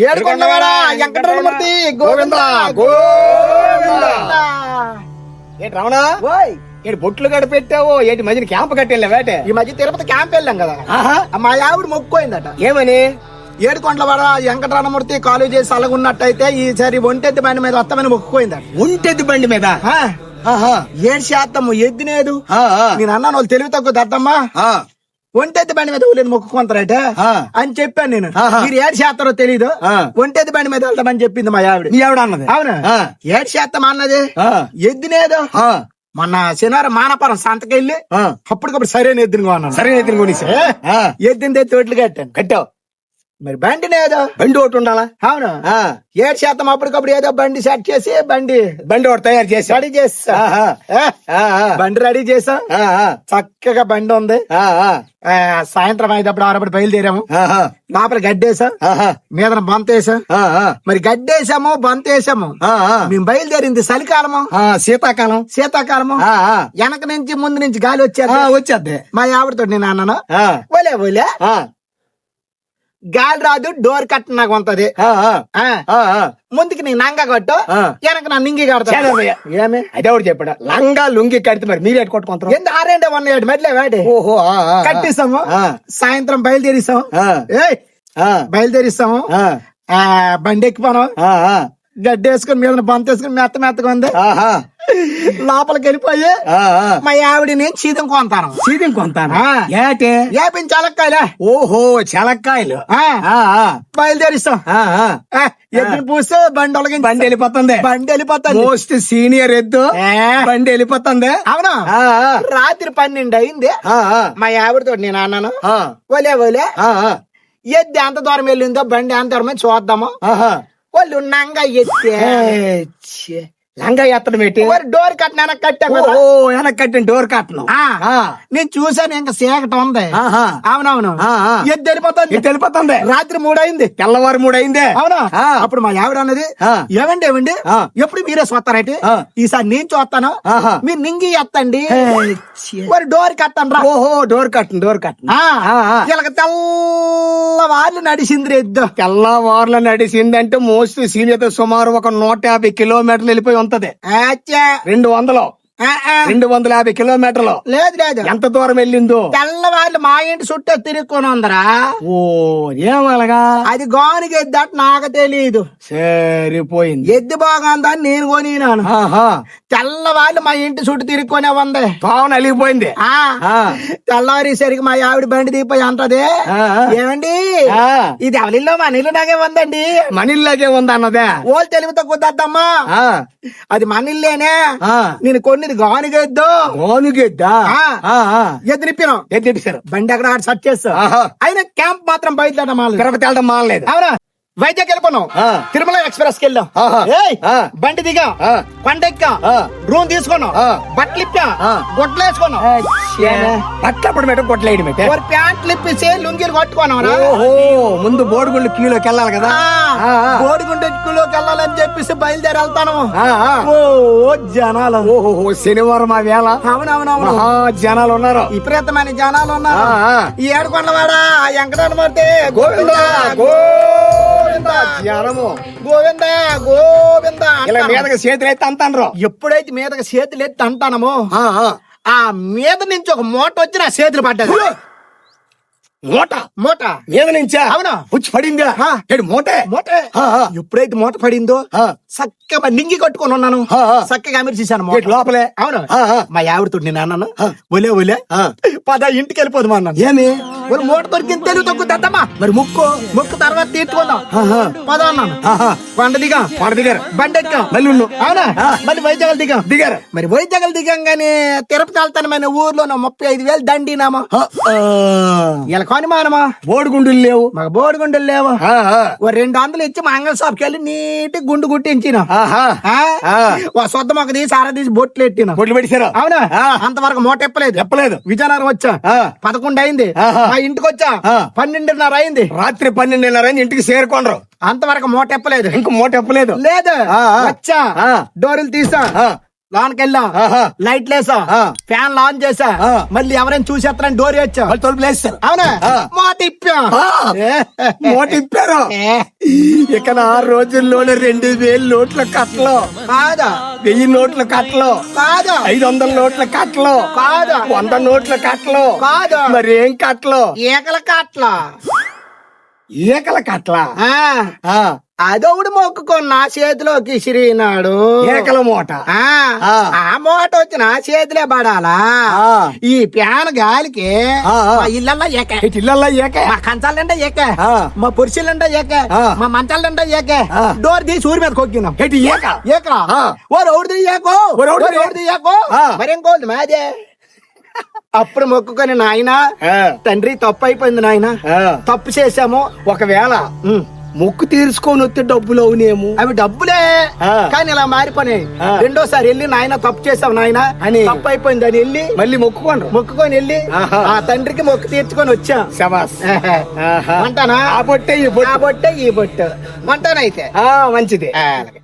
ఏడుకొండవాడ వెంకటరమణమూర్తి గోవింద గోవింద. ఏంటి రమణ ఏంటి బొట్లు గడి పెట్టావు? ఏంటి మధ్యన క్యాంప్ కట్టెళ్ళా వేటే? ఈ మధ్య తిరుపతి క్యాంప్ వెళ్ళాం కదా, మా ఆవిడ మొక్కుపోయిందట. ఏమని? ఏడుకొండవాడ వెంకటరమణమూర్తి కాలేజ్ చేసి అలాగున్నట్టయితే ఈసారి ఒంటెద్ది బండి మీద వస్తామని మొక్కుపోయిందట. ఒంటెద్ది బండి మీద? ఏడు శాతము ఎద్దినేదు. నేను అన్నాను వాళ్ళు తెలివి తక్కువ దద్దమ్మా, ఒంటెద్ది బండి మీద ఊళ్ళని మొక్కుకుంటారట అని చెప్పాను నేను. మీరు ఏడు శాతారో తెలీదు, ఒంటెద్ది బండి మీద వెళ్తామని చెప్పింది మా ఆవిడ. నీ ఆవిడ అన్నది? అవును, ఏడు శాతం అన్నది. ఎద్దినేదు మొన్న శనివారం మానపురం సంతకెళ్ళి అప్పటికప్పుడు సరైన ఎద్దుని కొన్నాను. సరైన ఎద్దుని కొనేసి ఎద్దుని తెచ్చి ఒట్లు కట్టావు. మరి బండి నేదో బండి ఒకటి ఉండాలా? అవును, 7% అప్పటికప్పుడు ఏదో బండి సెట్ చేసి బండి ఒకటి తయారు చేసి రెడీ చేసా. బండి రెడీ చేసా, చక్కగా బండి ఉంది. సాయంత్రం అయినప్పుడు ఆరబడి బయలుదేరాము. లోపల గడ్డేసా, మీద బంతేసా. మరి గడ్డేసాము బంతేసాము. మేము బయలుదేరింది చలికాలము, శీతాకాలము. వెనక నుంచి ముందు నుంచి గాలి వచ్చేద్ది. మా ఆవిడతో నేను అన్నాను, ఓలే గాలి రాదు, డోర్ కట్ట నాకు ఉంటది. ముందుకి నీ నంగా కట్టు, వెనక నా నింగి కడతా. ఏమి అదే ఒకటి చెప్పాడు, లంగా లుంగి కడితే మరి మీరు కొట్టుకుంటారు. ఎంత 6 మెట్లే వాడి కట్టిస్తాము. సాయంత్రం బయలుదేరిస్తాము. బండి ఎక్కిపోను, గడ్డి వేసుకుని మీద బంత్ వేసుకుని మెత్తగా ఉంది. లోపలికి వెళ్ళిపోయి మా ఆవిడ నేను చీదం కొంతాను. ఏపించి చలక్కాయలే. ఓహో, చలక్కాయలు. బయలుదేరిస్తాం. ఎద్దుని పూస్తే బండి ఒలగి బండి వెళ్ళిపోతుంది. మోస్ట్ సీనియర్ ఎద్దు బండి వెళ్ళిపోతుంది. అవునా, రాత్రి 12 అయింది. మా ఆవిడతో నేను అన్నాను, ఓలే ఎద్దు ఎంత దూరం వెళ్ళిందో బండి ఎంత దూరం చూద్దాము. వాళ్ళు నంగా ఎత్తే లంగా ఎత్తడం ఏంటి? డోర్ కట్టిన వెనక కట్టాను. వెనక కట్టిన డోర్ కట్టను నేను చూసాను. ఇంకా చీకటి ఉంది. అవునవును, ఎద్దు వెళ్ళిపోతుంది. రాత్రి 3 అయింది, తెల్లవారు 3 అయింది. అవునా, అప్పుడు మా ఆవిడ అన్నది, ఏమండి ఎప్పుడు మీరే చూస్తారైతే ఈసారి నేను చూస్తాను, మీరు నింగి ఎత్తండి, డోర్ కట్టండి రా. ఓహో, డోర్ కట్టను. ఇలా తెల్లవార్లు నడిచింది ఎద్దు. తెల్లవార్లు నడిచిందంటే మోస్ట్ సీనియర్ సుమారు ఒక 150 కిలోమీటర్లు వెళ్ళిపోయి ఉంటది. 250 కిలోమీటర్లు. లేదు, ఎంత దూరం వెళ్ళిందో. తెల్లవాళ్ళు మా ఇంటి చుట్టూ తిరుక్కొని ఉందరా. ఓ, ఏమలగా అది గానికి ఎద్దాట నాకు తెలియదు. సరిపోయింది. ఎద్దు బాగుందా అని నేను కొనినాను. తెల్లవాళ్ళు మా ఇంటి చుట్టూ తిరుక్కొనే ఉంది. పావును అలిగిపోయింది. తెల్లవారేసరికి మా ఆవిడ బండి దిగిపోయి అంటది, ఏమండి ఇది ఎవరిలో మన ఇల్లు నాగే ఉందండి. మన ఇల్లాగే ఉంది అన్నదే. ఓళ్ళు తెలివి తక్కువ దద్దమ్మా, అది మన ఇల్లేనే. నేను కొన్ని గానుగెద్దు. ఎద్దు నిప్పాను. బండి అక్కడ సెట్ చేస్తా. అయినా క్యాంప్ మాత్రం బయట వెళ్ళడం మానలేదు. అవునా, వైజాగ్ వెళ్ళిపోను. తిరుమల ఎక్స్ప్రెస్ కి వెళ్ళాం. బండి దిగా, కొండ ఎక్కా, రూమ్ తీసుకున్నాం, బట్టలు ఇప్పా, గొడ్లు వేసుకున్నాం. గొడ్లేయడం ప్యాంట్లు ఇప్పిసి లుంగీలు కొట్టుకున్నాం. ముందు బోడిగుండు క్యూలోకి వెళ్ళాలి కదా. బోడిగుండు క్యూలోకి వెళ్ళాలని చెప్పేసి బయలుదేరి వెళ్తాను. జనాలు శనివారం ఆ వేళ. అవునవునవును, జనాలు ఉన్నారు, విపరీతమైన జనాలు ఉన్నారు. ఈ ఏడుకొండవాడ వెంకటరమణమూర్తి గోవింద మీదకి చేతులు ఎత్తి అంటారు. ఎప్పుడైతే మీదకి చేతులు ఎత్తి అంటానమో ఆ మీద నుంచి ఒక మూట వచ్చి నా చేతులు పడ్డది. మూట మీద నుంచా? అవునా, పుచ్చి పడిందా? మూట ఎప్పుడైతే మూట పడిందో చక్కగా నింగి కట్టుకొని ఉన్నాను. చక్కగా అమర్చేసాను లోపలే. అవును, మా ఆవిడతో నేను అన్నాను, ఒలే పద ఇంటికి వెళ్ళిపోదు మా అన్నాను. ఏమి మూట దొరికింది తెలుగు తగ్గుతుందమ్మా. మరి ముక్కు తర్వాత తీర్చుకుందాం పద అన్నాను. కొండ దిగారు, బండి ఎక్కాం. మళ్ళీ అవునా, మళ్ళీ వైజాగ్ దిగారు. మరి వైజాగ్ దిగంగానే తిరుపతి వెళ్తాను మన ఊర్లో 35,000 దండినామా. ఇలా కొనిమానమా, బోడిగుండులు లేవు, మాకు బోడిగుండులు లేవు. 200 ఇచ్చి మంగళ షాప్కి వెళ్ళి నీటి గుండు గుట్టించిన. సొద్ద మొక్క తీసి ఆర తీసి బొట్లు పెట్టారు. అవునా, అంతవరకు మూట ఎప్పలేదు. విజయనగరం వచ్చా 11 అయింది. మా ఇంటికి వచ్చా 12:30 అయింది. రాత్రి 12:30 అయింది. ఇంటికి చేరుకోండ్రు. అంతవరకు మూట ఎప్పలేదు. ఇంక మూట ఎప్పలేదు. లేదు, వచ్చా డోర్లు తీసా, లోనికి వెళ్ళాం, లైట్లు వేసాం, ఫ్యాన్ ఆన్ చేసా, మళ్ళీ ఎవరైనా చూసేస్తారని డోర్ వచ్చా, తలుపులు వేస్తారు. అవునా మాట ఇప్పాం. మోట ఇప్పారు. ఇక ఆ రోజుల్లోనే 2000 నోట్ల కట్టలు కాదా, 1000 నోట్ల కట్టలు కాదా, 500 నోట్ల కట్టలు కాదా, 100 నోట్ల కట్టలు కాదా, మరి ఏం కట్టలు? ఈకల కాట్ల. ఏకల కట్టల. అదొకటి మొక్కుకొని నా చేతిలోకి ఇసిరినాడు ఏకల మూట. ఆ మూట వచ్చి నా చేతిలే పడాలా? ఈ ప్యాన్ గాలికి మా ఇళ్ళల్లో ఏకే, ఇళ్ళల్లో ఏకే, మా కంచాలంటే ఏకే, మా పురుషులంటే ఏకే, మా మంచాలంటే ఏకే. డోర్ తీసి ఊరి మీద కొక్కినాం. ఎటు ఏక ఏకరా ఓరు ఎవరిది ఏకో, ఎవరిది ఏకో, మరేంకోంది మాదే. అప్పుడు మొక్కుకొని నాయన తండ్రి తప్పు అయిపోయింది నాయన, తప్పు చేశాము. ఒకవేళ మొక్కు తీర్చుకొని వస్తే డబ్బులు అవునేమో. అవి డబ్బులే కానీ ఇలా మారిపోయినాయి. రెండోసారి వెళ్ళి నాయన తప్పు చేసావు నాయన అని, తప్పు అయిపోయింది అని వెళ్ళి మళ్ళీ మొక్కుకొని వెళ్ళి ఆ తండ్రికి మొక్కు తీర్చుకొని వచ్చా. శబాస్. అంటానా? ఆ బొట్టే ఈ బొట్టు, ఆ బొట్టే ఈ బొట్టు అంటానైతే మంచిది. అలాగే.